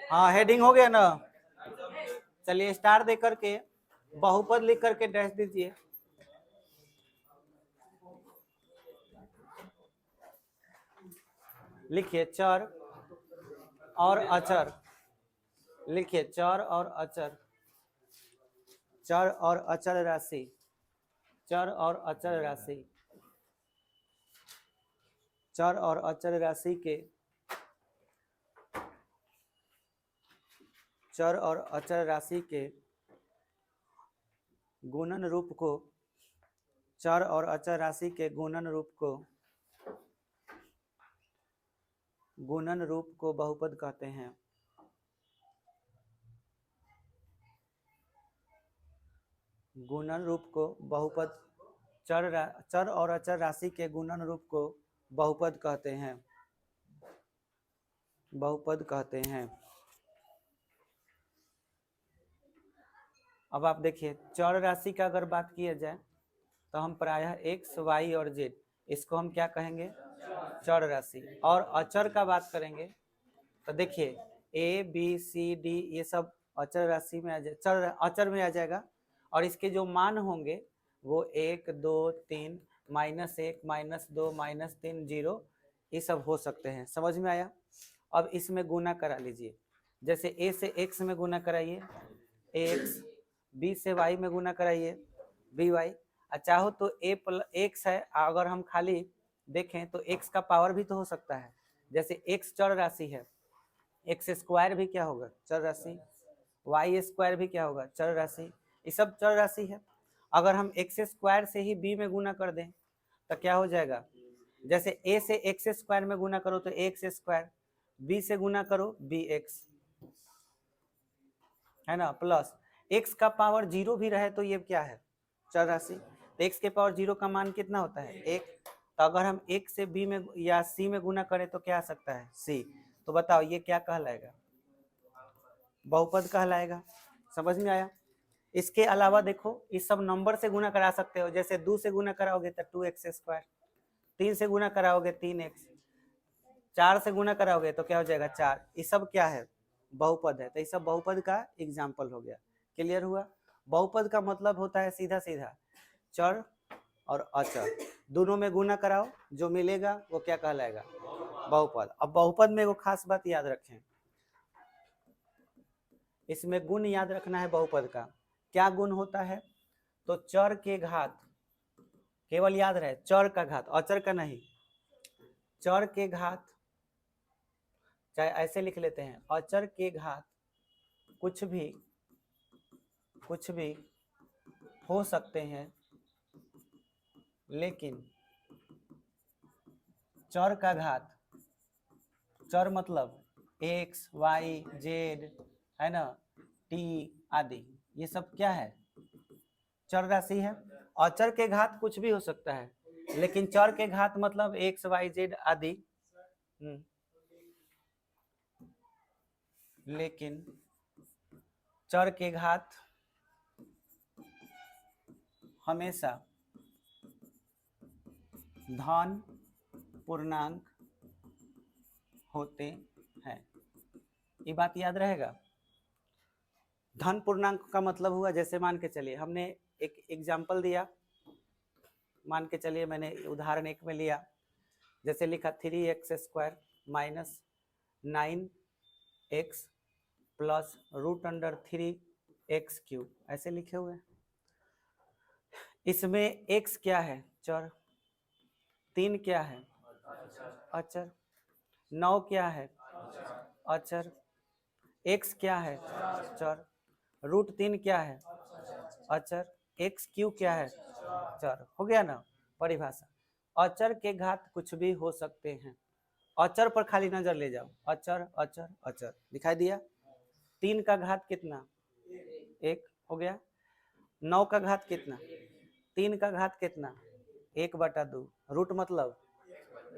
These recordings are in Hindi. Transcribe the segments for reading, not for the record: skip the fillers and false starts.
हाँ हेडिंग हो गया ना। चलिए स्टार दे करके बहुपद लिख करके डैश दीजिए। लिखिए चर और अचर, लिखिए चर और अचर, चर और अचर राशि, चर और अचर राशि, चर और अचर राशि के, चर और अचर राशि के गुणन रूप को, चर और अचर राशि के गुणन रूप को, गुणन रूप को बहुपद कहते हैं। गुणन रूप को बहुपद, चर और अचर राशि के गुणन रूप को बहुपद कहते हैं, बहुपद कहते हैं। अब आप देखिए चर राशि का अगर बात किया जाए तो हम प्रायः एक्स वाई और जेड, इसको हम क्या कहेंगे, चर राशि। और अचर का बात करेंगे तो देखिए ए बी सी डी ये सब अचर राशि में आ जाए, चर अचर में आ जाएगा। और इसके जो मान होंगे वो 1 2 3 -1 -2 -3 0 ये सब हो सकते हैं। समझ में आया। अब इसमें गुना करा लीजिए, जैसे ए से एक्स में गुना कराइए एक्स, बी से वाई में गुना कराइए बी वाई। चाहो तो ए प्लस एक्स है, अगर हम खाली देखें तो एक्स का पावर भी तो हो सकता है। जैसे एक्स चर राशि है, एक्स स्क्वायर भी क्या होगा, चर राशि, वाई स्क्वायर भी क्या होगा, चर राशि, ये सब चर राशि है। अगर हम एक्स स्क्वायर से ही बी में गुना कर दें तो क्या हो जाएगा, जैसे ए से एक्स स्क्वायर में गुना करो तो एक्स स्क्वायर, बी से गुना करो बी एक्स, है ना, प्लस एक्स का पावर 0 भी रहे तो ये क्या है, चर राशि। तो एक्स के पावर 0 का मान कितना होता है, 1। तो अगर हम एक से बी में या सी में गुना करें तो क्या आ सकता है, सी। तो बताओ ये क्या कहलाएगा, बहुपद कहलाएगा। समझ में आया। इसके अलावा देखो इस सब नंबर से गुना करा सकते हो, जैसे 2 से गुना कराओगे तो 2x स्क्वायर, 3 से गुना कराओगे 3x, 4 से गुना कराओगे तो क्या हो जाएगा 4। ये सब क्या है, बहुपद है। तो ये सब बहुपद का एग्जाम्पल हो गया। क्लियर हुआ। बहुपद का मतलब होता है सीधा सीधा चर और अचर दोनों में गुना कराओ, जो मिलेगा वो क्या कहलाएगा, बहुपद। अब बहुपद में वो खास बात याद रखें, इसमें गुण याद रखना है बहुपद का। क्या गुण होता है, तो चर के घात, केवल याद रहे चर का घात, अचर का नहीं, चर के घात, चाहे ऐसे लिख लेते हैं अचर के घात कुछ भी हो सकते हैं, लेकिन चर का घात, चर मतलब एक्स वाई जेड है ना, टी आदि, ये सब क्या है, चर राशि है। अचर के घात कुछ भी हो सकता है, लेकिन चर के घात मतलब एक्स वाई जेड आदि। लेकिन चर के घात हमेशा धन पूर्णांक होते हैं, ये बात याद रहेगा। धन पूर्णांक का मतलब हुआ, जैसे मान के चलिए हमने एक एग्जाम्पल दिया, मान के चलिए मैंने उदाहरण 1 में लिया, जैसे लिखा 3x square minus 9x plus √3x³ ऐसे लिखे हुए। इसमें x क्या है, चर, 3 क्या है, अचर, 9 क्या है, अचर, x क्या है, चर, √3 क्या है, अचर, x³ क्या है, चर। हो गया ना परिभाषा। अचर के घात कुछ भी हो सकते हैं, अचर पर खाली नजर ले जाओ, अचर अचर अचर दिखाई दिया। 3 का घात कितना, 1 हो गया। 9 का घात कितना, 3 का घात कितना, 1/2, रूट मतलब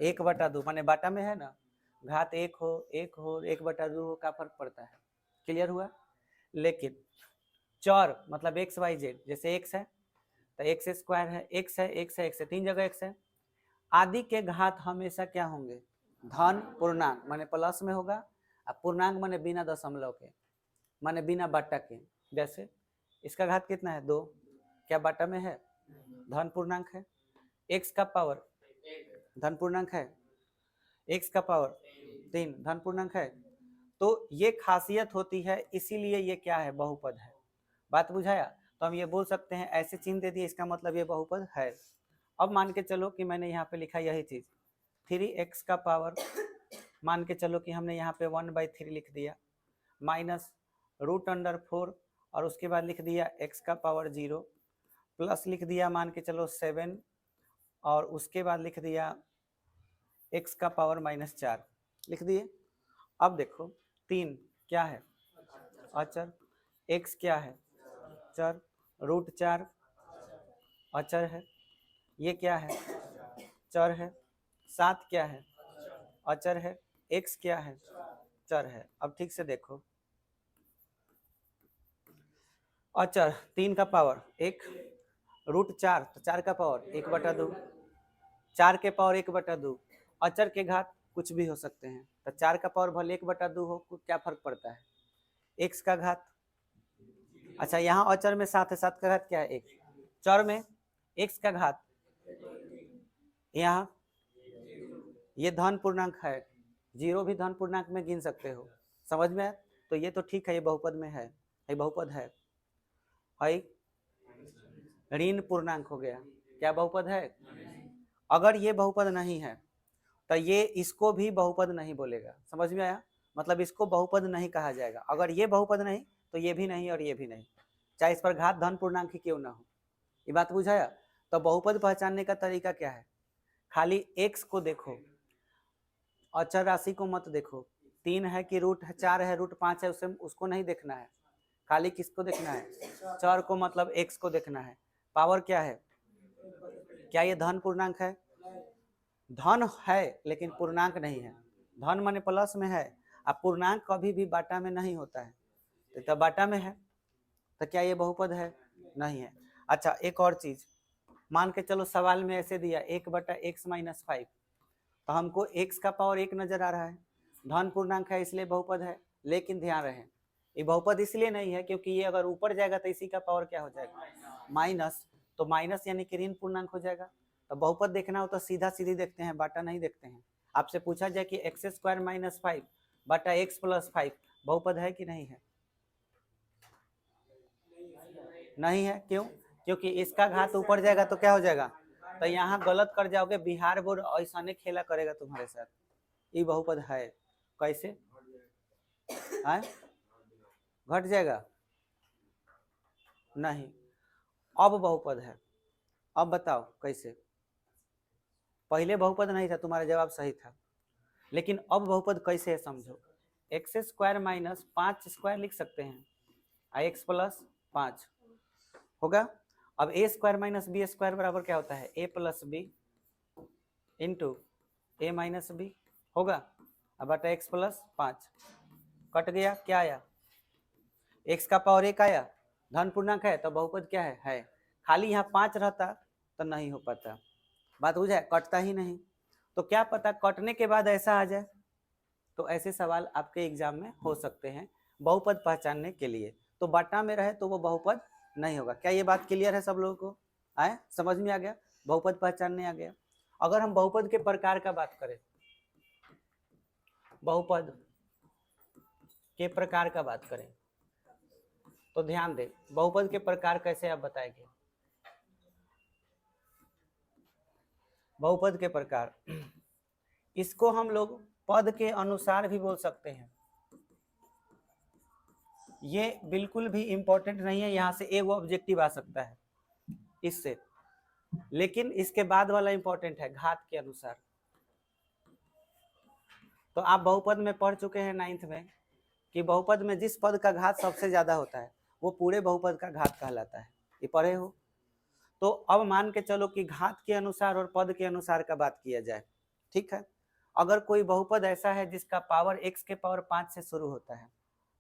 1/2 माने बाटा में है ना, घात 1 हो 1/2 हो, का फर्क पड़ता है। क्लियर हुआ। लेकिन चर मतलब एक्स वाई जेड, जैसे एक्स है तो एक्स स्क्वायर है, एक्स है एक्स है एक्स है, 3 जगह एक्स है। आदि के घात हमेशा क्या होंगे, धन पूर्णांक माने प्लस में होगा, अब पूर्णांक माने बिना दशमलव के, माने बिना बाटा के। जैसे इसका घात कितना है 2, क्या बाटा में है? धन पूर्णांक है। x का पावर धन पूर्णांक है, x का पावर 3 धन पूर्णांक है। तो ये खासियत होती है, इसीलिए ये क्या है? बहुपद है। बात बुझाया? तो हम ये बोल सकते हैं, ऐसे चिन्ह दे दिए, इसका मतलब ये बहुपद है। अब मान के चलो कि मैंने यहाँ पे लिखा यही चीज 3x का पावर, मान के चलो कि हमने यहाँ पे 1/3 लिख दिया, माइनस √4 और उसके बाद लिख दिया x का पावर 0, प्लस लिख दिया मान के चलो 7 और उसके बाद लिख दिया x का पावर -4 लिख दिए। अब देखो 3 क्या है? अचर। x क्या है? चर। √4 अचर है। ये क्या है? चर है। 7 क्या है? अचर है। x क्या है? चर है। अब ठीक से देखो, अचर 3 का पावर 1, √4 तो 4 का पावर 1/2, 4 के पावर 1/2। अचर के घात कुछ भी हो सकते हैं, तो 4 का पावर भले 1/2 हो, क्या फर्क पड़ता है? x का घात, अच्छा यहाँ अचर में 7 है, 7 का घात क्या है? 1। चर में x का घात, यहाँ ये धन पूर्णांक है, 0 भी धन पूर्णांक में गिन सकते हो, समझ में? तो ये तो ठीक है, ये बहुपद में है, ये बहुपद है। ऋण पूर्णांक हो गया, क्या बहुपद है? अगर ये बहुपद नहीं है तो ये इसको भी बहुपद नहीं बोलेगा, समझ में आया? मतलब इसको बहुपद नहीं कहा जाएगा। अगर ये बहुपद नहीं तो ये भी नहीं और ये भी नहीं, चाहे इस पर घात धन पूर्णांक ही क्यों ना हो। ये बात बुझाया? तो बहुपद पहचानने का तरीका क्या है? खाली x को देखो, अचर राशि को मत देखो। 3 है कि √4 है, √5 है, उसको नहीं देखना है, खाली किसको देखना है? चर को, मतलब x को देखना है। पावर क्या है? क्या ये धन पूर्णांक है? धन है लेकिन पूर्णांक नहीं है। धन माने प्लस में है, अब पूर्णांक कभी भी बाटा में नहीं होता है, तो बाटा में है, तो क्या ये बहुपद है? नहीं है। अच्छा एक और चीज, मान के चलो सवाल में ऐसे दिया 1/x - 5, तो हमको x का पावर 1 नजर आ रहा है, धन पूर्णांक है इसलिए बहुपद है। लेकिन ध्यान रहे, ये बहुपद इसलिए नहीं है क्योंकि ये अगर ऊपर जाएगा तो इसी का पावर क्या हो जाएगा? माइनस, तो माइनस यानी कि ऋण पूर्णांक हो जाएगा। तो बहुपद देखना हो तो सीधा सीधी देखते हैं, बाटा नहीं देखते हैं। आपसे पूछा जाए कि x² - 5 बटा x + 5 बहुपद है कि नहीं है? नहीं है। क्यों? क्योंकि इसका घात ऊपर जाएगा तो क्या हो जाएगा? तो यहाँ गलत कर जाओगे, बिहार बोर्ड ऐसा नहीं खेला करेगा तुम्हारे साथ। ये बहुपद है। कैसे है? घट जाएगा? नहीं, अब बहुपद है। अब बताओ कैसे? पहले बहुपद नहीं था, तुम्हारा जवाब सही था, लेकिन अब बहुपद कैसे है समझो। x² - 5² लिख सकते हैं, x + 5 होगा। अब a² - b² बराबर क्या होता है? a + b into a - b होगा। अब बटा x + 5 कट गया, क्या आया? x का पावर 1 आया, धन पूर्णांक है तो बहुपद क्या है? खाली यहाँ 5 रहता तो नहीं हो पाता। बात बुझा? कटता ही नहीं, तो क्या पता कटने के बाद ऐसा आ जाए। तो ऐसे सवाल आपके एग्जाम में हो सकते हैं बहुपद पहचानने के लिए। तो बाटा में रहे तो वो बहुपद नहीं होगा। क्या ये बात क्लियर है सब लोगों को? आए समझ में आ गया? बहुपद पहचानने आ गया। अगर हम बहुपद के प्रकार का बात करें, बहुपद के प्रकार का बात करें तो ध्यान दे, बहुपद के प्रकार कैसे आप बताएंगे? बहुपद के प्रकार, इसको हम लोग पद के अनुसार भी बोल सकते हैं। ये बिल्कुल भी इंपॉर्टेंट नहीं है, यहाँ से एक ऑब्जेक्टिव आ सकता है इससे, लेकिन इसके बाद वाला इंपॉर्टेंट है, घात के अनुसार। तो आप बहुपद में पढ़ चुके हैं 9th में कि बहुपद में जिस पद का घात सबसे ज्यादा होता है वो पूरे बहुपद का घात कहलाता है, ये पढ़े हो। तो अब मान के चलो कि घात के अनुसार और पद के अनुसार का बात किया जाए, ठीक है। अगर कोई बहुपद ऐसा है जिसका पावर x के पावर 5 से शुरू होता है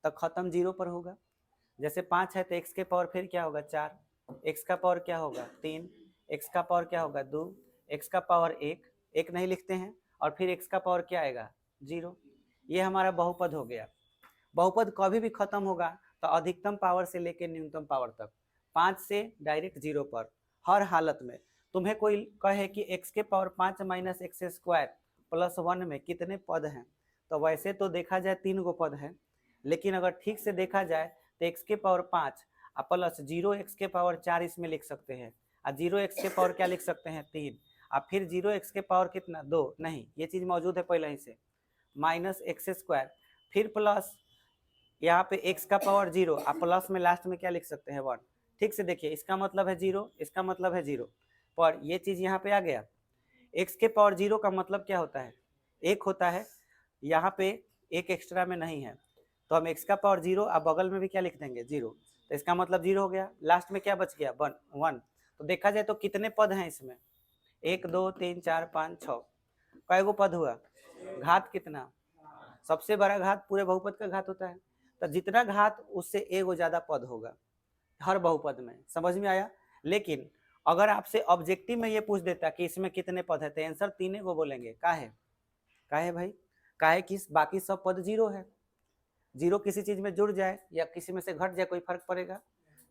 तो खत्म 0 पर होगा। जैसे 5 है तो x के पावर फिर क्या होगा? 4, x का पावर क्या होगा? 3, x का पावर क्या होगा? 2, x का पावर 1 नहीं लिखते हैं, और फिर x का पावर क्या आएगा? 0। ये हमारा बहुपद हो गया। बहुपद कभी भी खत्म होगा तो अधिकतम पावर से लेकर न्यूनतम पावर तक, 5 से डायरेक्ट 0 पर। हर हालत में तुम्हें कोई कहे कि x के power 5 minus x square plus 1 में कितने पद हैं, तो वैसे तो देखा जाए 3 गो पद हैं, लेकिन अगर ठीक से देखा जाए तो x के पावर 5 प्लस 0x के पावर 4 इसमें लिख सकते हैं, और 0x के पावर क्या लिख सकते हैं 3, और फिर 0x के पावर कितना 2, नहीं ये चीज़ मौजूद है पहले ही से, माइनस एक्स स्क्वायर, फिर प्लस यहाँ पे x का पावर 0 और प्लस में लास्ट में क्या लिख सकते हैं 1। ठीक से देखिए, इसका मतलब है 0, इसका मतलब है 0, पर ये चीज़ यहाँ पे आ गया। x के पावर 0 का मतलब क्या होता है, 1 होता है, यहाँ पे एक एक्स्ट्रा में नहीं है, तो हम x का पावर 0 और बगल में भी क्या लिख देंगे 0, तो इसका मतलब 0 हो गया। लास्ट में क्या बच गया 1। तो देखा जाए तो कितने पद हैं इसमें, 1 2 3 4 5 6, कई गो पद हुआ, घात कितना, सबसे बड़ा घात पूरे बहुपद का घात होता है, तो जितना घात उससे एगो ज्यादा पद होगा हर बहुपद में। समझ में आया। लेकिन अगर आपसे ऑब्जेक्टिव में ये पूछ देता कि इसमें कितने पद है, तो आंसर 3 गो बोलेंगे। काहे भाई, काहे कि बाकी सब पद 0 है, 0 किसी चीज में जुड़ जाए या किसी में से घट जाए कोई फर्क पड़ेगा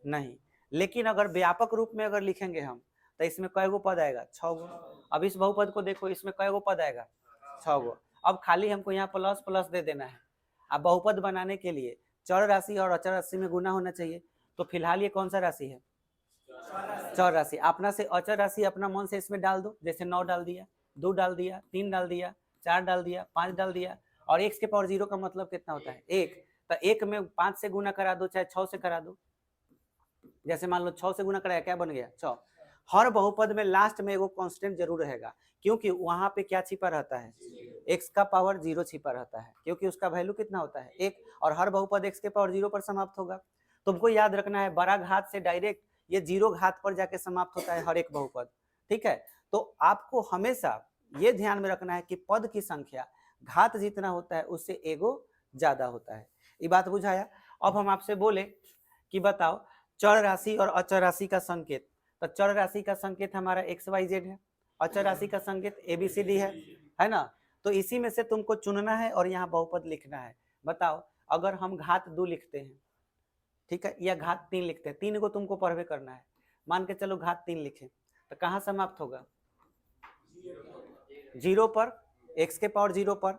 नहीं। लेकिन अगर व्यापक रूप में अगर लिखेंगे हम, तो इसमें कई गो पद आएगा 6 गो। अब इस बहुपद को देखो, इसमें कई गो पद आएगा 6 गो। अब खाली हमको यहाँ प्लस प्लस दे देना है। अब बहुपद बनाने के लिए चर राशि और अचर राशि में गुना होना चाहिए, तो फिलहाल ये कौन सा राशि है, चर राशि। अपना से अचर राशि अपना मन से इसमें डाल दो, जैसे 9 डाल दिया, 2 डाल दिया, 3 डाल दिया, 4 डाल दिया, 5 डाल दिया, और x के पावर 0 का मतलब कितना होता है 1, तो 1 में 5 से गुना करा दो चाहे 6 से करा दो, जैसे मान लो 6 से गुना कराया क्या बन गया 6। हर बहुपद में लास्ट में एगो कांस्टेंट जरूर रहेगा, क्योंकि वहां पे क्या छिपा रहता है, x का पावर 0 छिपा रहता है, क्योंकि उसका वैल्यू कितना होता है 1, और हर बहुपद x के पावर 0 पर समाप्त होगा। तुमको याद रखना है बड़ा घात से डायरेक्ट ये 0 घात पर जाके समाप्त होता है हर एक बहुपद। ठीक है, तो आपको हमेशा ये ध्यान में रखना है कि पद की संख्या घात जितना होता है उससे एगो ज्यादा होता है। ये बात बुझाया। अब हम आपसे बोले कि बताओ चर राशि और अचर राशि का संकेत, तो चर राशि का संकेत हमारा XYZ है, अचर राशि का संकेत ABCD है ना। तो इसी में से तुमको चुनना है और यहाँ बहुपद लिखना है। बताओ अगर हम घात 2 लिखते हैं, ठीक है, या घात 3 लिखते हैं, 3 को तुमको पढ़वे करना है, मान के चलो घात 3 लिखे, तो कहाँ समाप्त होगा 0 पर, x के पावर 0 पर।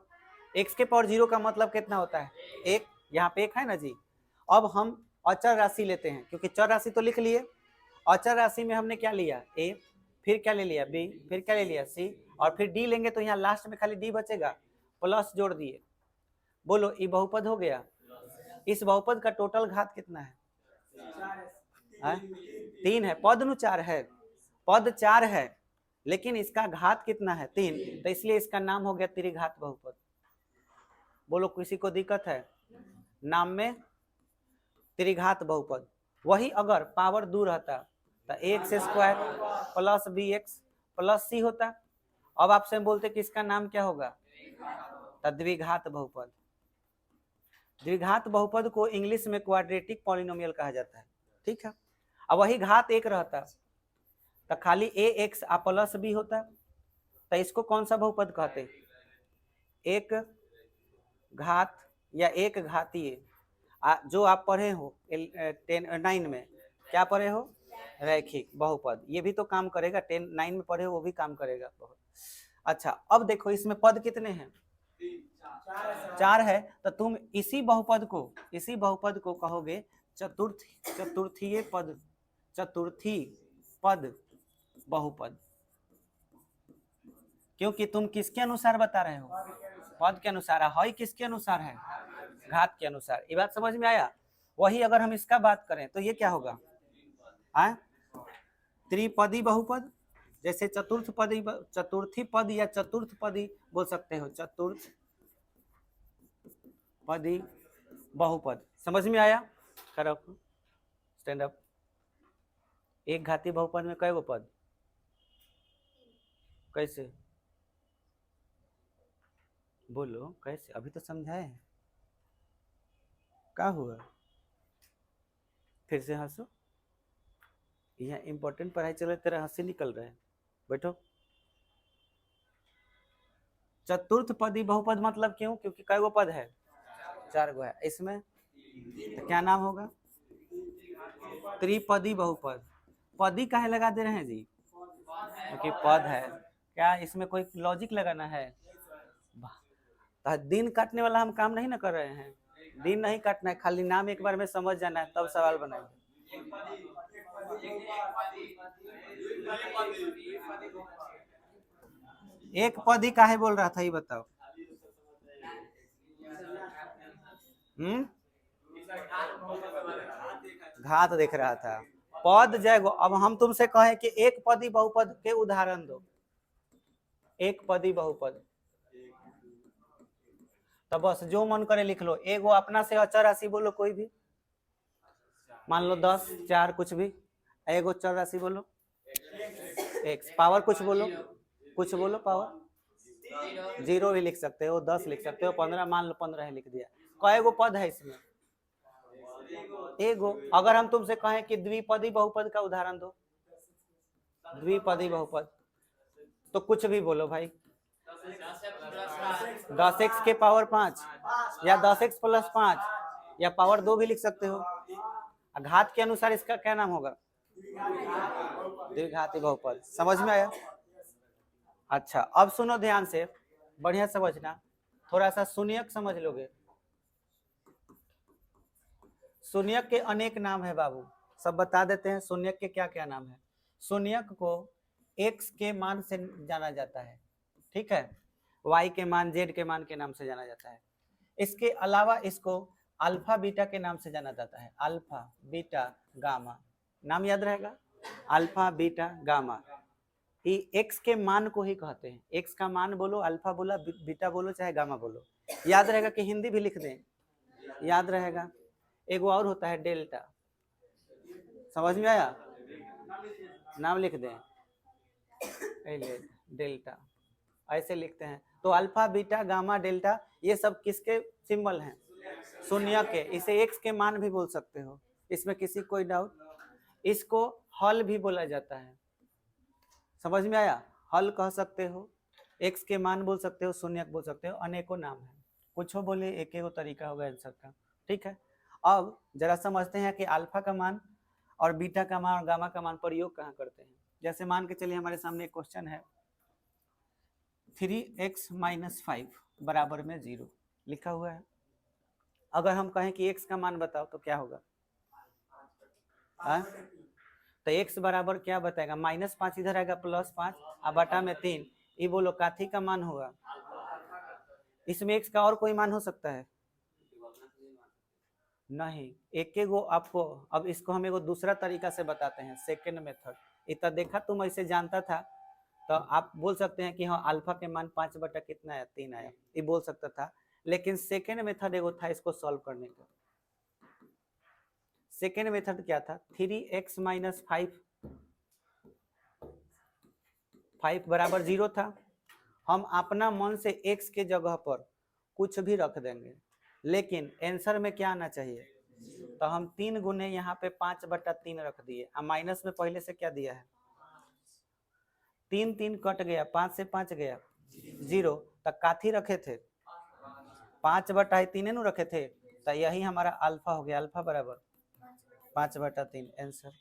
x के पावर 0 का मतलब कितना होता है 1, यहाँ पे 1 है ना जी। अब हम अचर राशि लेते हैं, क्योंकि चर राशि तो लिख लिए, अचर राशि में हमने क्या लिया a, फिर क्या ले लिया b, फिर क्या ले लिया c, और फिर d लेंगे, तो यहाँ लास्ट में खाली d बचेगा, प्लस जोड़ दिए। बोलो ये बहुपद हो गया। इस बहुपद का टोटल घात कितना है 3 है, पद नु 4 है, पद 4 है, लेकिन इसका घात कितना है 3, तो इसलिए इसका नाम हो गया त्रिघात बहुपद। बोलो किसी को दिक्कत है नाम में, त्रिघात बहुपद। वही अगर पावर दूर रहता तो x square plus b x plus c होता। अब आपसे बोलते कि इसका नाम क्या होगा, तो द्विघात बहुपद। द्विघात बहुपद को इंग्लिश में क्वाड्रेटिक पॉलिनोमियल कहा जाता है। ठीक है, अब वही घात 1 रहता तो खाली ए एक्स प्लस बी होता, तो इसको कौन सा बहुपद कहते, एक घात या एक घातीय। जो आप पढ़े हो 9 में, क्या पढ़े हो, रैखिक बहुपद, ये भी तो काम करेगा, 9 में पढ़े हो वो भी काम करेगा बहुत। अच्छा अब देखो इसमें पद कितने हैं 4 है, तो तुम इसी बहुपद को कहोगे चतुर्थीय पद, चतुर्थी पद बहुपद, क्योंकि तुम किसके अनुसार बता रहे हो, पद के अनुसार। है किसके अनुसार है, घात के अनुसार। ये बात समझ में आया। वही अगर हम इसका बात करें तो ये क्या होगा, त्रिपदी बहुपद, जैसे चतुर्थी पद या चतुर्थ पदी बोल सकते हो, चतुर्थ पदी बहुपद। समझ में आया, खड़ा स्टैंड अप। एक घाती बहुपद में कई गो पद, कैसे बोलो कैसे, अभी तो समझाए हैं, क्या हुआ फिर से हंसो, यहाँ इंपॉर्टेंट पढ़ाई चल रहा है, तेरा हंसी निकल रहा है, बैठो। चतुर्थ पदी बहुपद मतलब क्यों? क्योंकि कई गो पद है? 4 गो है। इसमें तो क्या नाम होगा? त्रिपदी बहुपद। पदी काहे लगा दे रहे हैं जी? क्योंकि पद है। क्या इसमें कोई लॉजिक लगाना है? तो दिन काटने वाला हम काम नहीं ना कर रहे हैं। दिन नहीं काटना है, खाली नाम एक बार में समझ जाना है, तब सवाल बनाएंगे। एक पदी काहे बोल रहा था ये बताओ। घात देख रहा था। पद जयगो। अब हम तुमसे कहें कि एक पदी बहुपद के उदाहरण दो। एक पदी बहुपद, तो बस जो मन करे लिख लो। एगो अपना से अचर राशि बोलो कोई भी, मान लो 10, 4 कुछ भी। एगो चर राशि बोलो, एक्स। पावर कुछ बोलो, कुछ बोलो पावर। 0 भी लिख सकते हो, 10 लिख सकते हो, 15 मान लो 15 ही लिख दिया। कएगो पद है इसमें? एगो। अगर हम तुमसे कहें कि द्विपदी बहुपद का उदाहरण दो, द्विपदी बहुपद, तो कुछ भी बोलो भाई। 10x के पावर 5 या 10x प्लस 5 या पावर 2 भी लिख सकते हो। घात के अनुसार इसका क्या नाम होगा? द्विघाती बहुपद। समझ में आया? अच्छा, अब सुनो ध्यान से, बढ़िया समझना। थोड़ा सा शून्यक समझ लोगे। शून्यक के अनेक नाम है बाबू, सब बता देते हैं। शून्यक के क्या क्या नाम है? शून्यक को x के मान से जाना जाता है, ठीक है, y के मान, z के मान के नाम से जाना जाता है। इसके अलावा इसको अल्फा बीटा के नाम से जाना जाता है। अल्फा बीटा गामा, नाम याद रहेगा, अल्फा बीटा गामा। ये x के मान को ही कहते हैं। x का मान बोलो, अल्फा बोला, बीटा बोलो, चाहे गामा बोलो, याद रहेगा। कि हिंदी भी लिख दें, याद रहेगा। एक और होता है डेल्टा, समझ में आया? नाम लिख दें, डेल्टा ऐसे लिखते हैं। तो अल्फा बीटा गामा डेल्टा ये सब किसके सिंबल हैं? शून्य के। इसे एक्स के मान भी बोल सकते हो, इसमें किसी कोई डाउट? इसको हल भी बोला जाता है, समझ में आया? हल कह सकते हो, एक्स के मान बोल सकते हो, शून्यक बोल सकते हो, अनेकों नाम है। कुछ हो बोले, एक एक तरीका होगा आंसर का, ठीक है। अब जरा समझते हैं कि अल्फा का मान और बीटा का मान और गामा का मान प्रयोग कहाँ करते हैं। जैसे मान के चलिए हमारे सामने एक क्वेश्चन है, 3x - 5 बराबर में 0 लिखा हुआ है। अगर हम कहें कि x का मान बताओ तो क्या होगा? तो x बराबर क्या बताएगा? -5 इधर आएगा, +5 और बटा में 3। ये बोलो काथी का मान होगा? इसमें x का और कोई मान हो सकता है? नहीं, एक गो आपको। अब इसको हम एगो दूसरा तरीका से बताते हैं, सेकेंड मेथड। इतना देखा तुम ऐसे जानता था तो आप बोल सकते हैं कि हाँ अल्फा के मान 5 बटा कितना आया? 3 आया, ये बोल सकता था। लेकिन सेकेंड मेथड एगो था इसको सॉल्व करने का। सेकेंड मेथड क्या था? 3x - 5 बराबर 0 था। हम अपना मन से x के जगह पर कुछ भी रख देंगे, लेकिन आंसर में क्या आना चाहिए? तो हम 3 गुने यहाँ पे 5 बटा 3 रख दिए, और माइनस में पहले से क्या दिया है? 3 3 कट गया, 5 से 5 गया 0, तक काथी रखे थे? 5 बटा 3 रखे थे, तो यही हमारा अल्फा हो गया। अल्फा बराबर 5 बटा 3 आंसर।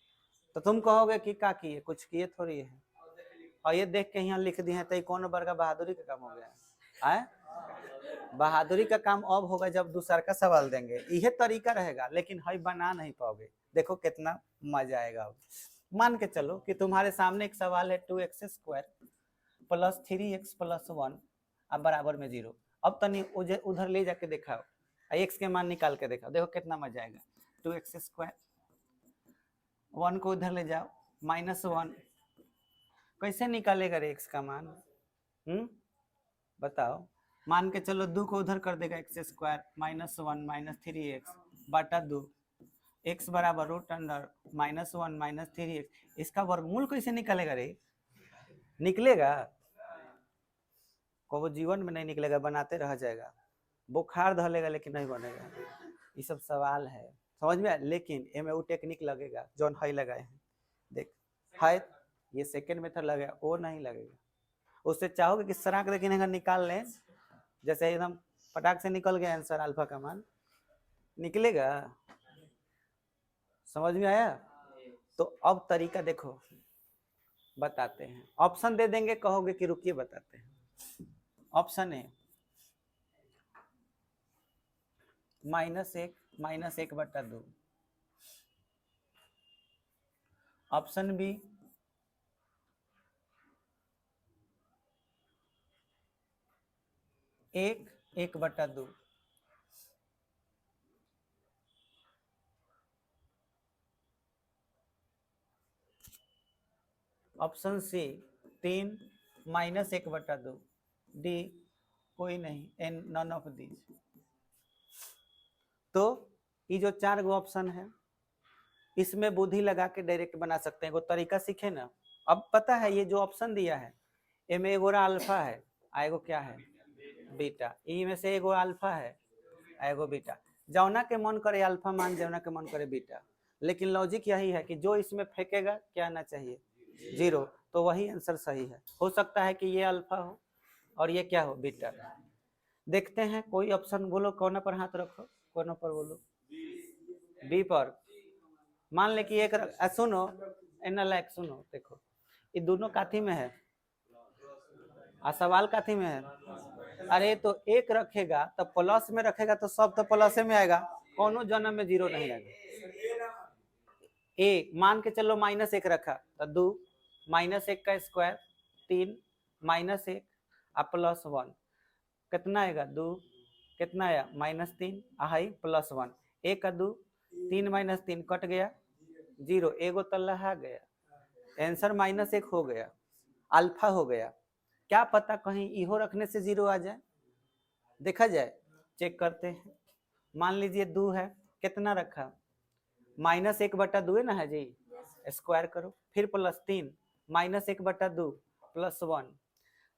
तो तुम कहोगे कि क्या किए? कुछ किए थोड़ी है। और ये देख के यहाँ लिख दिए हैं, तो कौन बड़का बहादुरी का काम हो गया है? बहादुरी का काम अब होगा जब दूसरा का सवाल देंगे, यह तरीका रहेगा, लेकिन हई बना नहीं पाओगे। देखो कितना मजा आएगा। मान के चलो कि तुम्हारे सामने एक सवाल है, 2x² + 3x + 1 अब बराबर में 0। अब तनी उधर ले जाके दिखाओ, x के मान निकाल के दिखाओ, देखो कितना मजा आएगा। 2x², 1 को उधर ले जाओ, -1 कैसे निकालेगा रे x का मान? बताओ। मान के चलो 2 को उधर कर देगा, x² -1 - 3x बटा 2, x बराबर √(-1 - 3x)। इसका वर्गमूल कैसे निकलेगा रे? निकलेगा? को जीवन में नहीं निकलेगा, बनाते रह जाएगा, बुखार धलेगा लेकिन नहीं बनेगा। ये सब सवाल है, समझ में? लेकिन एमे वो टेक्निक लगेगा जौन हई लगाए हैं। देख है, ये सेकेंड मेथड लगेगा, वो नहीं लगेगा। उससे चाहोगे कि सराक लेकिन अगर निकाल लें, जैसे एकदम फटाक से निकल गया आंसर, अल्फा का मान निकलेगा। समझ में आया? तो अब तरीका देखो, बताते हैं। ऑप्शन दे देंगे, कहोगे कि रुकिए बताते हैं। Option A -1/2। Option B 1/2। Option C 3 -1/2। D कोई नहीं, एन नन ऑफ दीज। तो ये जो 4 गो ऑप्शन है, इसमें बुद्धि लगा के डायरेक्ट बना सकते हैं। एगो तरीका सीखे ना। अब पता है ये जो ऑप्शन दिया है, इनमें एगो अल्फा है, एगो क्या है, बीटा। ई में से एगो अल्फा है, एगो बीटा। जौना के मन करे अल्फा मान, जौना के मन करे बीटा। लेकिन लॉजिक यही है कि जो इसमें फेंकेगा क्या आना चाहिए, 0। तो वही आंसर सही है। हो सकता है कि ये अल्फा हो और ये क्या हो, बीटा। देखते हैं, कोई ऑप्शन बोलो, कोना पर हाथ रखो, कोना पर बोलो, बी पर। मान ले कि एक सुनो, एनालाइक सुनो, देखो ये दोनों काथी में है, सवाल काथी में है। अरे तो एक रखेगा तो प्लस में रखेगा तो सब तो प्लस में आएगा, कोनो जन्म में 0 नहीं आएगा। ए मान के चलो -1 रखा तो 2, -1 का स्क्वायर 3, -1 +1 कितना आएगा, 2। कितना आया, -3 आई +1। 1 का 2, 3 -3 कट गया 0, एगो तल्ला आ गया। आंसर -1 हो गया, अल्फा हो गया। क्या पता कहीं इहो रखने से 0 आ जाए, देखा जाए, चेक करते हैं। मान लीजिए 2 है, कितना रखा, -1/2 ना है जी, स्क्वायर करो, फिर +3, -1/2 +1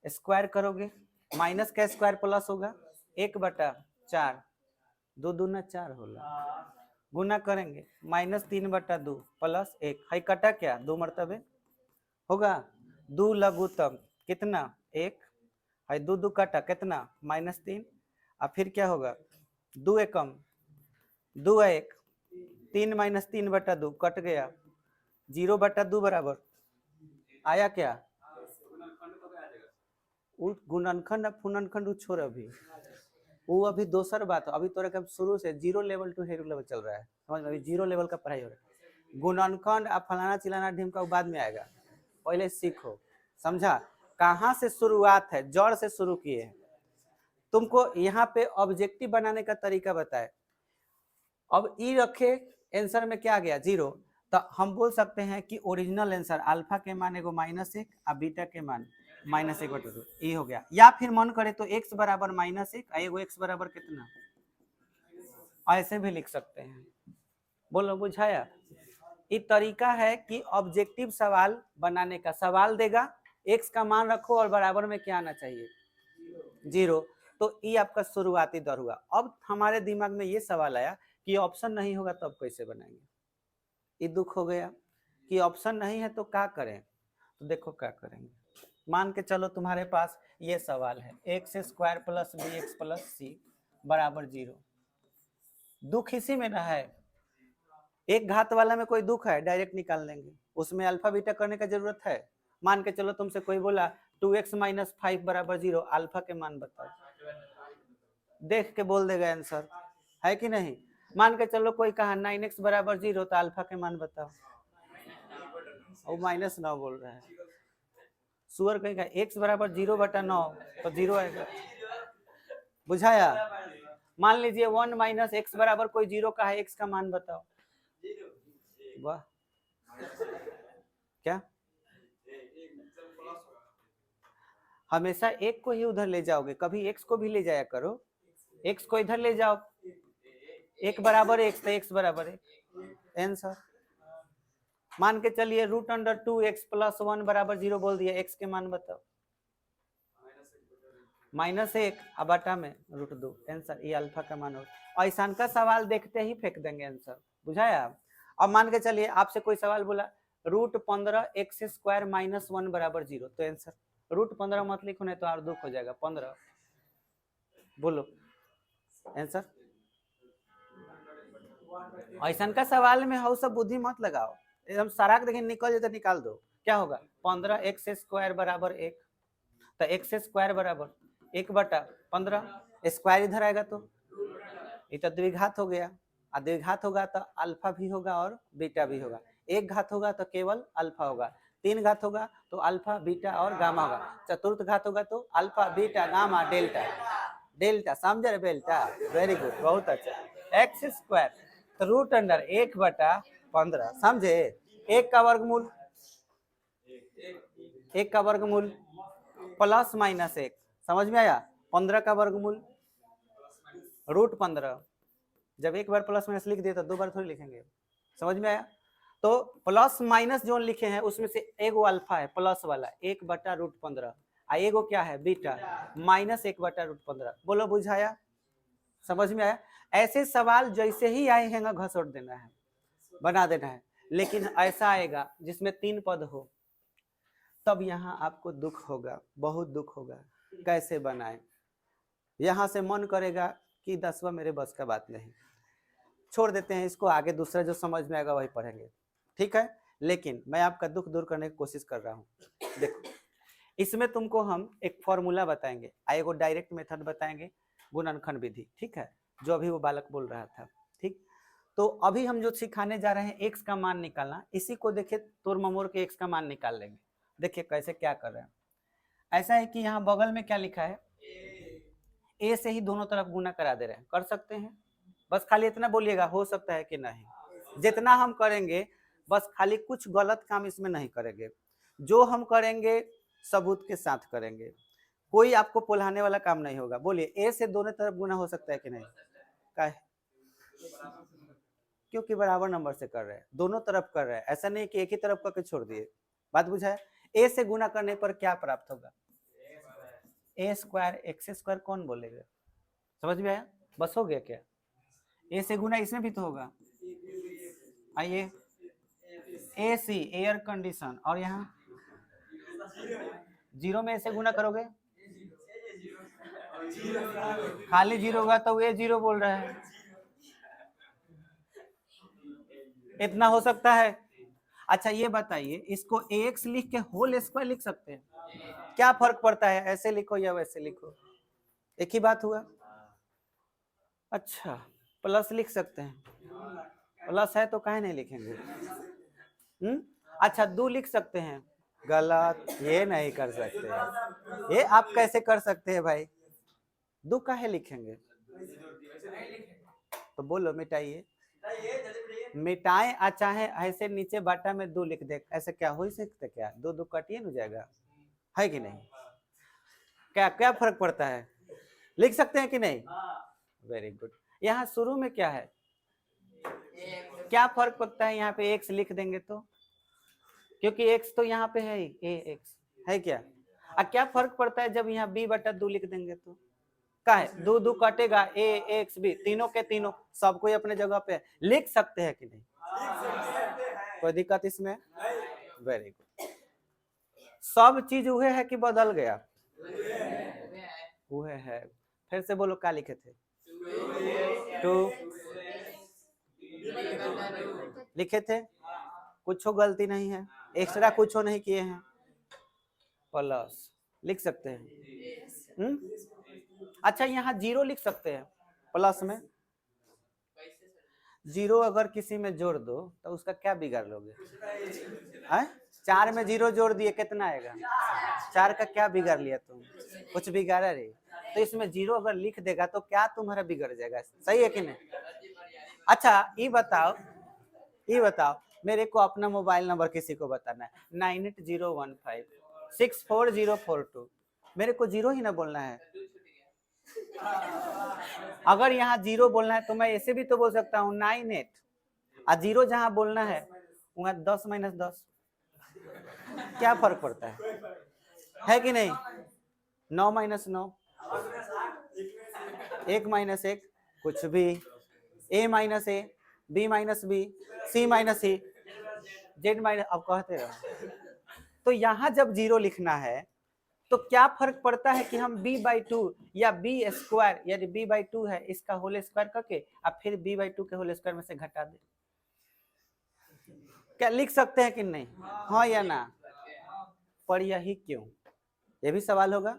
स्क्वायर करोगे, माइनस का स्क्वायर प्लस होगा 1/4, 2 दूना 4 होगा। गुना करेंगे -3/2 +1, है कटा क्या, 2 मरतबे होगा, 2 लघुत्तम कितना 1, है 2 2 कटा कितना -3, और फिर क्या होगा 2 एकम 2 1, 3 -3/2 कट गया, 0/2 बराबर आया क्या, गुणनखंड फुननखंड छोड़, अभी वो अभी दोसर बात। अभी तोरा के शुरू से 0 लेवल टू हेरो लेवल चल रहा है, समझ में, अभी 0 लेवल का पढ़ाई हो रहा है। गुणनखंड अब फलाना चिलाना ढिमका बाद में आएगा, पहले सीखो, समझा। कहाँ से शुरुआत है, जड़ से शुरू किए हैं। तुमको यहाँ पे ऑब्जेक्टिव बनाने का तरीका बताए। अब ई रखे, आंसर में क्या आ गया 0, तो हम बोल सकते हैं कि ओरिजिनल आंसर अल्फा के मान एगो -1 और बीटा के मान -1/2 ये हो गया। या फिर मन करे तो x बराबर -1 एगो x बराबर कितना, ऐसे भी लिख सकते हैं। बोलो बुझाया? ये तरीका है कि ऑब्जेक्टिव सवाल बनाने का। सवाल देगा, x का मान रखो और बराबर में क्या आना चाहिए, 0। तो ये आपका शुरुआती दर हुआ। अब हमारे दिमाग में ये सवाल आया कि ऑप्शन नहीं होगा तब कैसे बनाएंगे। ये दुख हो गया कि ऑप्शन नहीं है तो क्या करें। तो देखो क्या करेंगे, मान के चलो तुम्हारे पास ये सवाल है, x² + bx + c बराबर 0। दुख इसी में ना है, एक घात वाला में कोई दुख है, डायरेक्ट निकाल लेंगे, उसमें अल्फा बीटा करने का जरूरत है। मान के चलो तुमसे कोई बोला 2x - 5 बराबर 0, अल्फा के मान बताओ, देख के बोल देगा आंसर, है कि नहीं। मान के चलो कोई कहा 9x बराबर 0, तो अल्फा के मान बताओ, वो -9 बोल रहा है। सुअर कहेगा x बराबर 0/9, तो 0 आएगा, बुझाया। मान लीजिए 1 - x बराबर कोई 0 का है, x का मान बताओ, वाह क्या, हमेशा एक को ही उधर ले जाओगे, कभी x को भी ले जाया करो, x को इधर ले जाओ, 1 बराबर x तो x बराबर 1 आंसर। मान के चलिए √2x + 1 बराबर 0 बोल दिया, x के मान बताओ, -1 अब बटा में √2 आंसर। ये अल्फा का मान होगा। ऐसा का सवाल देखते ही फेंक देंगे आंसर, बुझाया। अब मान के चलिए आपसे कोई सवाल बोला √15x² - 1 बराबर 0, तो आंसर √15 मत लिखो नहीं तो और दुख हो जाएगा। 15 बोलो आंसर। ऐसा का सवाल में हो सब बुद्धि मत लगाओ, एकदम सराक देखिए निकल जाए तो निकाल दो। क्या होगा 15x² बराबर 1, तो x² बराबर 1/15, स्क्वायर इधर आएगा तो ये तो द्विघात हो गया, और द्विघात होगा तो अल्फा भी होगा और बीटा भी होगा। एक घात होगा तो केवल अल्फा होगा, तीन घात होगा तो अल्फा बीटा और गामा होगा, चतुर्थ घात होगा तो alpha beta gamma delta. Delta समझ रहे बेल्टा, वेरी गुड बहुत अच्छा। x² तो √1/15 समझे। एक का वर्गमूल, एक का वर्गमूल प्लस माइनस 1, समझ में आया। 15 का वर्गमूल √15, जब एक बार प्लस माइनस लिख दिए तो दो बार थोड़ी लिखेंगे, समझ में आया। तो प्लस माइनस जो लिखे हैं उसमें से एगो अल्फा है प्लस वाला 1/√15, और एगो क्या है बीटा -1/√15। बोलो बुझाया, समझ में आया। ऐसे सवाल जैसे ही आए हैं घसोट देना है, बना देना है। लेकिन ऐसा आएगा जिसमें 3 पद हो, तब यहाँ आपको दुख होगा, बहुत दुख होगा। कैसे बनाए, यहाँ से मन करेगा कि 10वां मेरे बस का बात नहीं, छोड़ देते हैं इसको, आगे दूसरा जो समझ में आएगा वही पढ़ेंगे, ठीक है। लेकिन मैं आपका दुख दूर करने की कोशिश कर रहा हूँ। देखो इसमें तुमको हम एक फॉर्मूला बताएंगे, एगो डायरेक्ट मेथड बताएंगे, गुणनखंड विधि, ठीक है, जो अभी वो बालक बोल रहा था, ठीक। तो अभी हम जो सिखाने जा रहे हैं एक्स का मान निकालना, इसी को देखिए तोड़ ममोड़ के एक्स का मान निकाल लेंगे। देखिए कैसे क्या कर रहे हैं। ऐसा है कि यहाँ बगल में क्या लिखा है, ए से ही दोनों तरफ गुना करा दे रहे हैं, कर सकते हैं। बस खाली इतना बोलिएगा हो सकता है कि नहीं, जितना हम करेंगे बस खाली कुछ गलत काम इसमें नहीं करेंगे, जो हम करेंगे सबूत के साथ करेंगे, कोई आपको पोल्हाने वाला काम नहीं होगा। बोलिए ए से दोनों तरफ गुना हो सकता है कि नहीं, क्या है, क्योंकि बराबर नंबर से कर रहे हैं, दोनों तरफ कर रहे हैं, ऐसा नहीं कि एक ही तरफ करके छोड़ दिए। बात बुझाए। ए से गुना करने पर क्या प्राप्त होगा, a², x² कौन बोलेगा, समझ में आया। बस हो गया क्या, ए से गुना इसमें भी तो होगा। आइए AC एयर कंडीशन, और यहाँ 0 में ऐसे गुना करोगे, खाली 0 होगा तो ये 0 बोल रहा है, इतना हो सकता है। अच्छा ये बताइए, इसको AX लिख के होल स्क्वायर लिख सकते हैं, क्या फर्क पड़ता है, ऐसे लिखो या वैसे लिखो, एक ही बात हुआ। अच्छा प्लस लिख सकते हैं, प्लस है तो काहे नहीं लिखेंगे। अच्छा 2 लिख सकते हैं, गलत, ये नहीं कर सकते, ये आप कैसे कर सकते हैं भाई, 2 काहे लिखेंगे, तो बोलो मिटाइए, मिटाएं। चाहे ऐसे नीचे बाटा में 2 लिख दे, ऐसे क्या हो ही सकता, क्या 2 2 कटिए न जाएगा, है कि नहीं, क्या क्या फर्क पड़ता है, लिख सकते हैं कि नहीं। Very good. यहाँ शुरू में क्या है, क्या फर्क पड़ता है, यहाँ पे एक्स लिख देंगे तो, क्योंकि एक्स तो यहाँ पे है ही, एक्स है क्या। क्या फर्क पड़ता है जब यहाँ b/2 लिख देंगे तो, क्या है 2 2 कटेगा, a(x,b) तीनों के तीनों सब कोई अपने जगह पे लिख सकते हैं कि नहीं, कोई दिक्कत इसमें। Very good. सब चीज वह है कि बदल गया, वह है। फिर से बोलो क्या लिखे थे, 2 लिखे थे, कुछ गलती नहीं है, एक्स्ट्रा कुछ नहीं किए हैं, प्लस लिख सकते हैं। अच्छा यहाँ 0 लिख सकते हैं, प्लस में 0 अगर किसी में जोड़ दो तो उसका क्या बिगाड़ लोगे, 4 में 0 जोड़ दिए कितना आएगा, 4 का क्या बिगाड़ लिया तुम, कुछ बिगाड़ा रे। तो इसमें 0 अगर लिख देगा तो क्या तुम्हारा बिगड़ जाएगा, सही है कि नहीं। अच्छा ये बताओ मेरे को अपना मोबाइल नंबर किसी को बताना है, 9801564042, मेरे को 0 ही ना बोलना है। अगर यहाँ 0 बोलना है तो मैं ऐसे भी तो बोल सकता हूँ 98, और 0 जहाँ बोलना है वहाँ 10 - 10, क्या फर्क पड़ता है कि नहीं। 9 - 9, 1 - 1, कुछ भी, a - a, b - b, c - c, z - अब कहते रहो। तो यहाँ जब 0 लिखना है तो क्या फर्क पड़ता है कि हम b/2 या b² यानी b/2 है इसका होल स्क्वायर करके अब फिर b/2 के होल स्क्वायर में से घटा दे, क्या लिख सकते हैं कि नहीं? हाँ या ना? पर यही क्यों, ये भी सवाल होगा।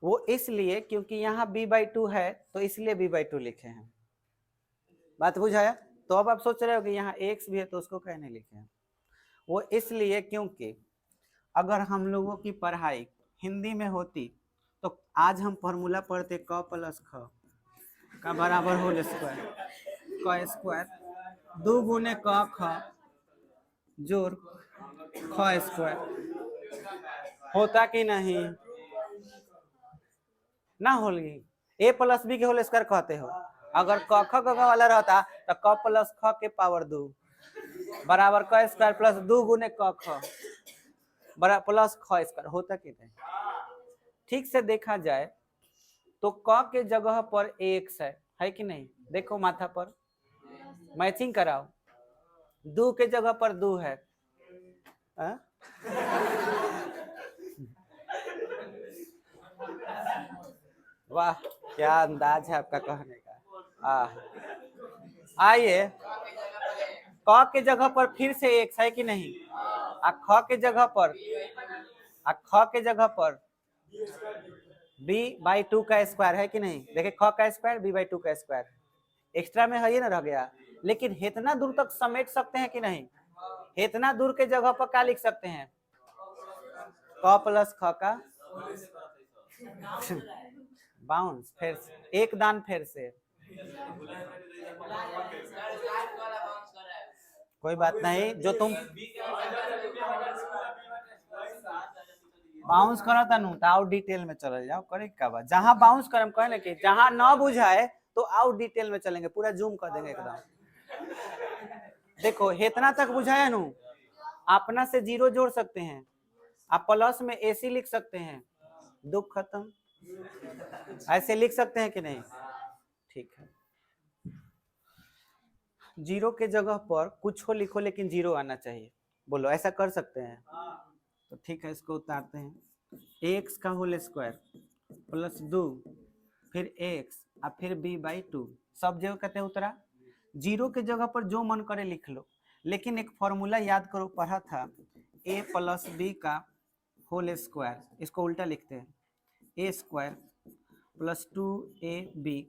वो इसलिए क्योंकि यहाँ b/2 है तो इसलिए b/2 लिखे हैं। बात बुझाया? तो अब आप सोच रहे हो कि यहाँ x भी है तो उसको कहने लिखे हैं। वो इसलिए क्योंकि अगर हम लोगों की पढ़ाई हिंदी में होती तो आज हम फॉर्मूला पढ़ते क प्लस ख का बराबर होल स्क्वायर, क स्क्वायर 2 गुने क ख जोड़ ख स्क्वायर, होता कि नहीं? ना होगी। a प्लस बी के होल स्क्वायर कहते हो, अगर क ख ग वाला रहता तो क प्लस ख के पावर 2 बराबर क स्क्वायर प्लस 2 गुने क ख बराबर प्लस ख स्क्वायर, होता कि नहीं? ठीक से देखा जाए तो क के जगह पर x है कि नहीं? देखो माथा पर मैचिंग कराओ, 2 के जगह पर 2 है। वाह क्या अंदाज है आपका कहने का। आइए, क के जगह पर फिर से x है कि नहीं? ख के जगह पर b/2 का स्क्वायर है कि नहीं? देखिए ख का स्क्वायर b/2 का स्क्वायर एक्स्ट्रा में है ही ना रह गया, लेकिन इतना दूर तक समेट सकते हैं कि नहीं? इतना दूर के जगह पर क्या लिख सकते हैं? क प्लस ख का बाउंस, फिर एक दान फिर से कोई बात नहीं, जो तुम बाउंस करा था नु तो और डिटेल में चले जाओ, करे क्या बात, जहां बाउंस करम कहे ना कि जहां ना बुझाए तो और डिटेल में चलेंगे, पूरा जूम कर देंगे एकदम। देखो इतना तक बुझाया नु, अपना से 0 जोड़ सकते हैं, आप प्लस में AC लिख सकते हैं, दुख खत्म, ऐसे लिख सकते हैं कि नहीं? ठीक है, 0 के जगह पर कुछ हो लिखो लेकिन 0 आना चाहिए, बोलो ऐसा कर सकते हैं? तो ठीक है, इसको उतारते हैं, x का होल स्क्वायर प्लस 2 फिर x और फिर b/2 सब जगह कहते हैं उतरा, 0 के जगह पर जो मन करे लिख लो, लेकिन एक फॉर्मूला याद करो, पढ़ा था a प्लस b का होल स्क्वायर, इसको उल्टा लिखते हैं a square plus 2ab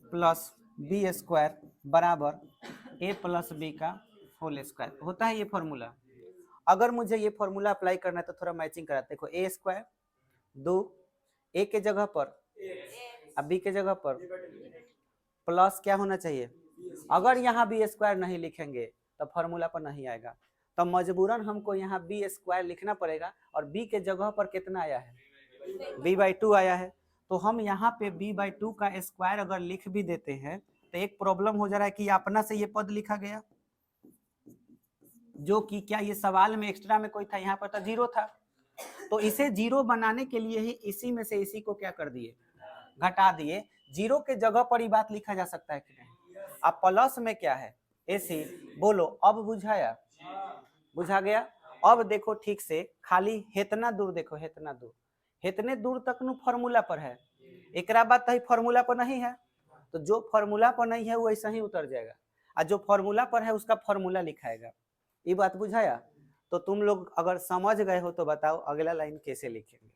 plus b square बराबर a प्लस b का होल स्क्वायर, होता है ये फॉर्मूला। अगर मुझे ये फॉर्मूला अप्लाई करना है तो थोड़ा मैचिंग कराते, देखो a स्क्वायर 2 a के जगह पर अब b के जगह पर प्लस क्या होना चाहिए, अगर यहाँ b स्क्वायर नहीं लिखेंगे तो फॉर्मूला पर नहीं आएगा, तो मजबूरन हमको यहाँ b स्क्वायर लिखना पड़ेगा, और b के जगह पर कितना आया है? b/2 आया है, तो हम यहाँ पे b/2 का स्क्वायर अगर लिख भी देते हैं तो एक प्रॉब्लम हो जा रहा है कि अपना से ये पद लिखा गया, जो कि क्या ये सवाल में एक्स्ट्रा में कोई था, यहाँ पर तो 0 था, तो इसे 0 बनाने के लिए ही इसी में से इसी को क्या कर दिए, घटा दिए। 0 के जगह पर ही बात लिखा जा सकता है कि नहीं? अब प्लस में क्या है? AC, बोलो अब बुझाया? बुझा गया? अब देखो ठीक से, खाली इतना दूर देखो, इतना दूर, इतने दूर तक नु फॉर्मूला पर है, एकरा बाद तो फॉर्मूला पर नहीं है, तो जो फॉर्मूला पर नहीं है वो ऐसा ही उतर जाएगा, और जो फॉर्मूला पर है उसका फॉर्मूला लिखाएगा। ये बात बुझाया? तो तुम लोग अगर समझ गए हो तो बताओ अगला लाइन कैसे लिखेंगे।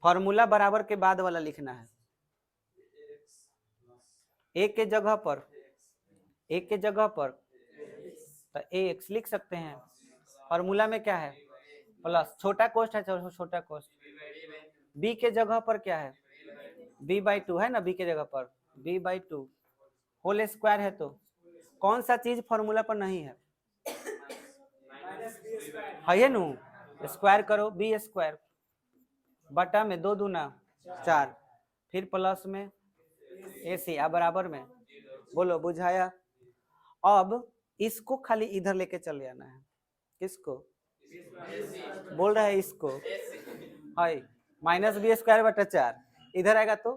फॉर्मूला बराबर के बाद वाला लिखना है, एक के जगह पर तो x लिख सकते हैं, फॉर्मूला में क्या है? प्लस, छोटा कोष्ठ है, छोटा कोष्ठ, b के जगह पर क्या है? b/2 है ना, b के जगह पर b/2 होल स्क्वायर है, तो कौन सा चीज फॉर्मूला पर नहीं है? है नु, स्क्वायर करो, b स्क्वायर बटा में 2 दूना 4, फिर प्लस में AC बराबर में, बोलो बुझाया? अब इसको खाली इधर लेके चले आना है, किसको बोल रहा है? इसको, हाय माइनस b² बटा 4 इधर आएगा तो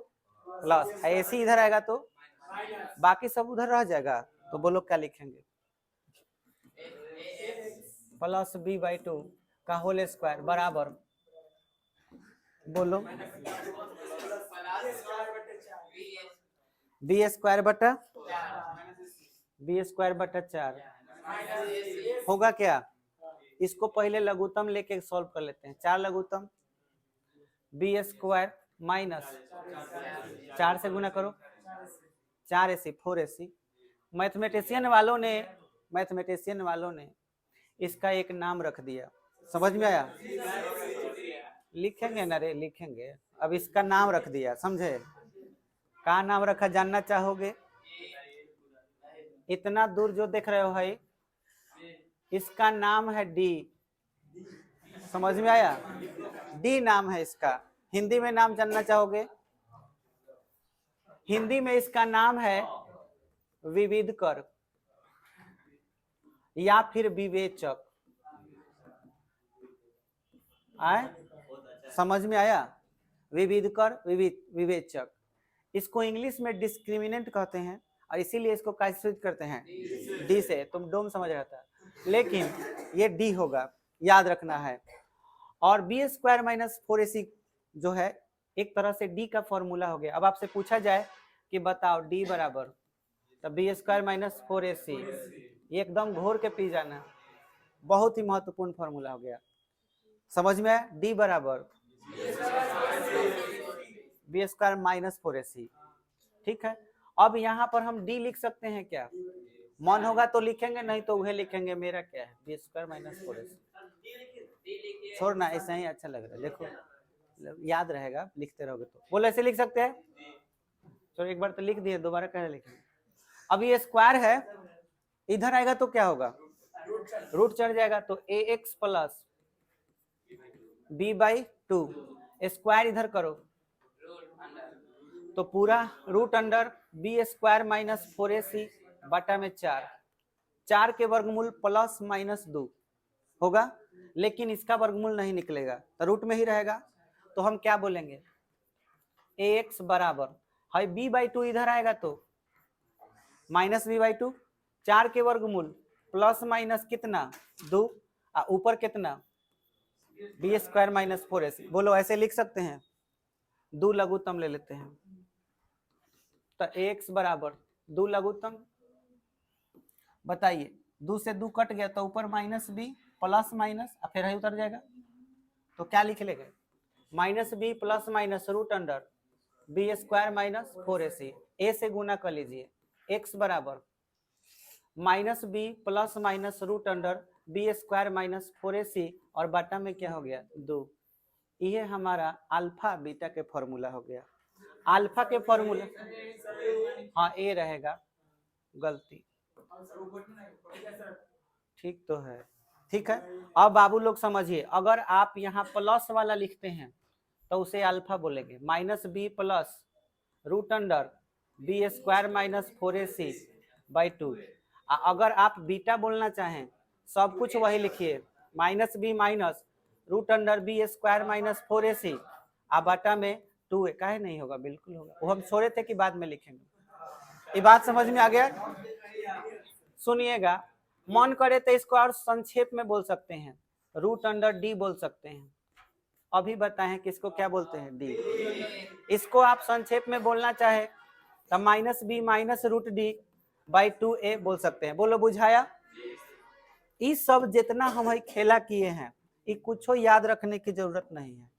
प्लस, AC इधर आएगा तो बाकी सब उधर रह जाएगा, तो बोलो क्या लिखेंगे? प्लस बी बाई 2 का होल स्क्वायर बराबर, बोलो, बी स्क्वायर बटा 4 होगा क्या? इसको पहले लघुत्तम लेके सॉल्व कर लेते हैं। 4 लघुत्तम बी स्क्वायर माइनस 4 से गुना करो, 4ac 4ac। मैथमेटिशियन वालों ने इसका एक नाम रख दिया, समझ में आया? लिखेंगे ना रे, लिखेंगे। अब इसका नाम रख दिया, समझे? क्या नाम रखा जानना चाहोगे? इतना दूर जो देख रहे हो है, इसका नाम है डी। समझ में आया? डी नाम है इसका। हिंदी में नाम जानना चाहोगे? हिंदी में इसका नाम है विविधकर या फिर विवेचक। आए? समझ में आया? विविधकर, विवेचक। इसको इंग्लिश में डिस्क्रिमिनेंट कहते हैं और इसीलिए इसको कैसे करते हैं? डी से। तुम डोम समझ रहा था, लेकिन ये डी होगा, याद रखना है। और बी स्क्वायर माइनस 4ac जो है एक तरह से डी का फॉर्मूला हो गया। अब आपसे पूछा जाए कि बताओ डी बराबर, तो बी स्क्वायर माइनस 4ac एकदम घोर के पी जाना, बहुत ही महत्वपूर्ण फॉर्मूला हो गया। समझ में आया? डी बराबर बी स्क्वायर माइनस 4ac। ठीक है, अब यहाँ पर हम डी लिख सकते हैं क्या? मन होगा तो लिखेंगे, नहीं तो वह लिखेंगे। मेरा क्या है? B square minus 4ac। छोड़ना, ऐसा ही अच्छा लग रहा है, देखो याद रहेगा, लिखते रहोगे तो। बोलो ऐसे लिख सकते हैं? तो एक बार तो लिख दिए, दोबारा कैसे लिखेंगे? अब ये स्क्वायर है, इधर आएगा तो क्या होगा? रूट चढ़ जाएगा, तो ax plus b by 2 square इधर करो, तो पूरा root under B square minus 4ac बटा में 4 के वर्गमूल प्लस माइनस 2 होगा, लेकिन इसका वर्गमूल नहीं निकलेगा तो रूट में ही रहेगा। तो हम क्या बोलेंगे? ax बराबर है b बाई 2, इधर आएगा तो माइनस b बाई 2, 4 के वर्गमूल प्लस माइनस कितना 2, ऊपर कितना बी स्क्वायर माइनस 4ac। बोलो ऐसे लिख सकते हैं? 2 लघुत्तम ले लेते हैं, तो ax बराबर 2 लघुत्तम, बताइए 2 से 2 कट गया तो ऊपर माइनस b प्लस माइनस, फिर है उतर जाएगा, तो क्या लिख लेंगे? Minus b plus minus root under B square minus 4ac। a से गुना कर लीजिए, x बराबर minus b plus minus root under B square minus 4ac और बटा में क्या हो गया? 2। ये हमारा अल्फा बीटा के फॉर्मूला हो गया। अल्फा के फॉर्मूला, हाँ ए रहेगा, गलती, ठीक तो है। ठीक है, अब बाबू लोग समझिए, अगर आप यहाँ प्लस वाला लिखते हैं तो उसे अल्फा बोलेंगे, minus B plus root under B square minus 4ac by 2। अगर आप बीटा बोलना चाहें, सब कुछ वही लिखिए, minus B minus root under B square minus 4ac बटा में 2। काहे नहीं होगा? बिल्कुल होगा, वो हम छोड़े थे कि बाद में लिखेंगे। ये बात समझ में आ गया? सुनिएगा, मन करे तो इसको और संक्षेप में बोल सकते हैं, रूट अंडर डी बोल सकते हैं। अभी बताएं कि इसको क्या बोलते हैं? डी। इसको आप संक्षेप में बोलना चाहे तो minus B minus root D by 2a बोल सकते हैं। बोलो बुझाया? इस सब जितना हम खेला किए हैं, ये कुछ याद रखने की जरूरत नहीं है,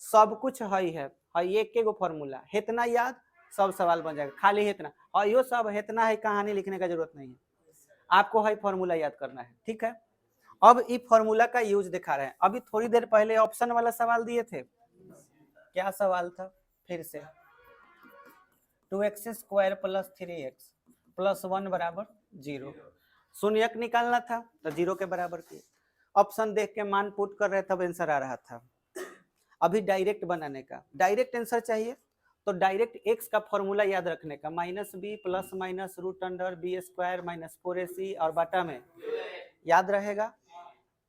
सब कुछ है एक के गो फॉर्मूला, इतना याद सब सवाल बन जाएगा, खाली इतना। और यो सब इतना है, कहानी लिखने का जरूरत नहीं है, आपको है फॉर्मूला याद करना है। ठीक है, अब इस फॉर्मूला का यूज दिखा रहे हैं। अभी थोड़ी देर पहले ऑप्शन वाला सवाल दिए थे, क्या सवाल था? फिर से 2x square plus 3x plus 1 बराबर 0। शून्यक निकालना था तो 0 के बराबर किए, ऑप्शन देख के मान पुट कर रहे तब आंसर आ रहा था। अभी डायरेक्ट बनाने का, डायरेक्ट आंसर चाहिए तो डायरेक्ट x का फॉर्मूला याद रखने का, minus B plus minus root under B square minus 4ac और बटा में याद रहेगा।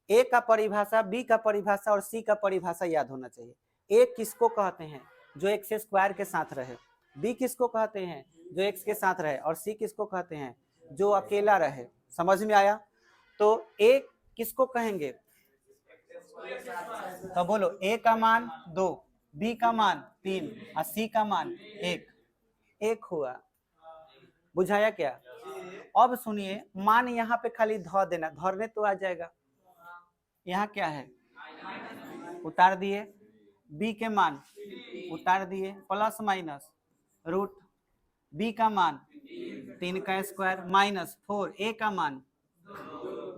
a का परिभाषा, b का परिभाषा और c का परिभाषा याद होना चाहिए। a किसको कहते हैं? जो x स्क्वायर के साथ रहे। b किसको कहते हैं? जो x के साथ रहे। और c किसको कहते हैं? जो अकेला रहे। समझ में आया? तो a किसको कहेंगे? तो बोलो ए का मान 2, बी का मान 3 और सी का मान 1, 1 हुआ। बुझाया क्या? अब सुनिए, मान यहाँ पे खाली धर देना, धरने तो आ जाएगा। यहाँ क्या है? उतार दिए, बी के मान उतार दिए, प्लस माइनस रूट, बी का मान 3 का स्क्वायर माइनस 4, ए का मान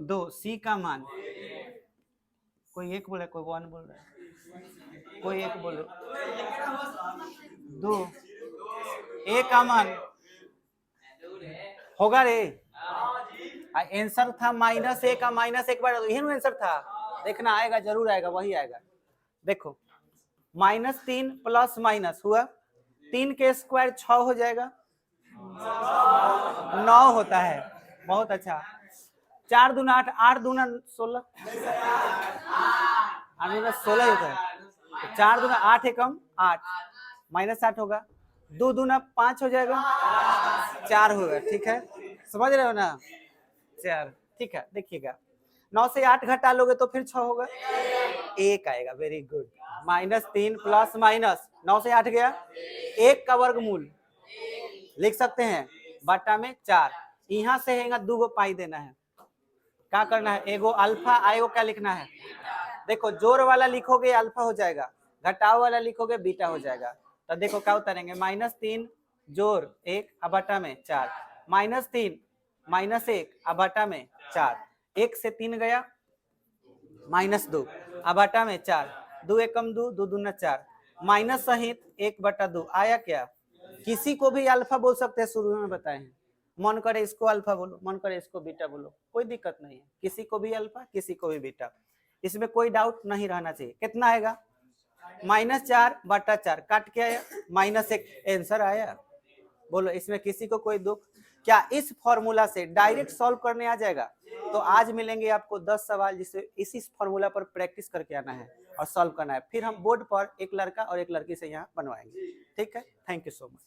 2, सी का मान, कोई एक बोल रहा है, कोई 1 बोल रहा है, कोई एक बोलो, 2, ए का मान होगा रे। आंसर था माइनस ए का माइनस, एक बार यही आंसर था, देखना आएगा, जरूर आएगा, वही आएगा। देखो -3 प्लस माइनस हुआ, 3 के स्क्वायर 6 हो जाएगा, 9 होता है। बहुत अच्छा। 4 दूना 8, 8 दूना 16, 8 दूना 16 होता है। 4 दूना 8 एकम 8, -8 होगा, 2 दूना 5 हो जाएगा, 4 होगा। ठीक है, समझ रहे हो ना? 4, ठीक है। देखिएगा 9 से 8 घटा लोगे तो फिर 6 होगा, 1 आएगा। Very good. -3 प्लस माइनस 9 से 8 गया, 1 का वर्गमूल लिख सकते हैं, बटा में 4। यहाँ से है 2 गो पाई देना है, क्या करना है? एगो अल्फा आएगो क्या लिखना है? देखो जोड़ वाला लिखोगे अल्फा हो जाएगा, घटाव वाला लिखोगे बीटा हो जाएगा। तो देखो क्या उतारेंगे, -3 जोड़ 1 बटा में 4, -3 -1 बटा में 4, 1 से 3 गया, -2 बटा में 4, 2 एकम 2, 2 दूना 4, माइनस सहित 1/2 आया क्या? किसी को भी अल्फा बोल सकते हैं, शुरू में बताए हैं। मन करे इसको अल्फा बोलो, मन करे इसको बीटा बोलो, कोई दिक्कत नहीं है। किसी को भी अल्फा, किसी को भी बीटा, इसमें कोई डाउट नहीं रहना चाहिए। कितना आएगा? -4/4, काट के आया -1, आंसर आया। बोलो इसमें किसी को कोई दुख? क्या इस फॉर्मूला से डायरेक्ट सॉल्व करने आ जाएगा? तो आज मिलेंगे आपको 10 सवाल, जिसे इसी फॉर्मूला पर प्रैक्टिस करके आना है और सॉल्व करना है। फिर हम बोर्ड पर एक लड़का और एक लड़की से यहाँ बनवाएंगे। ठीक है, थैंक यू सो मच।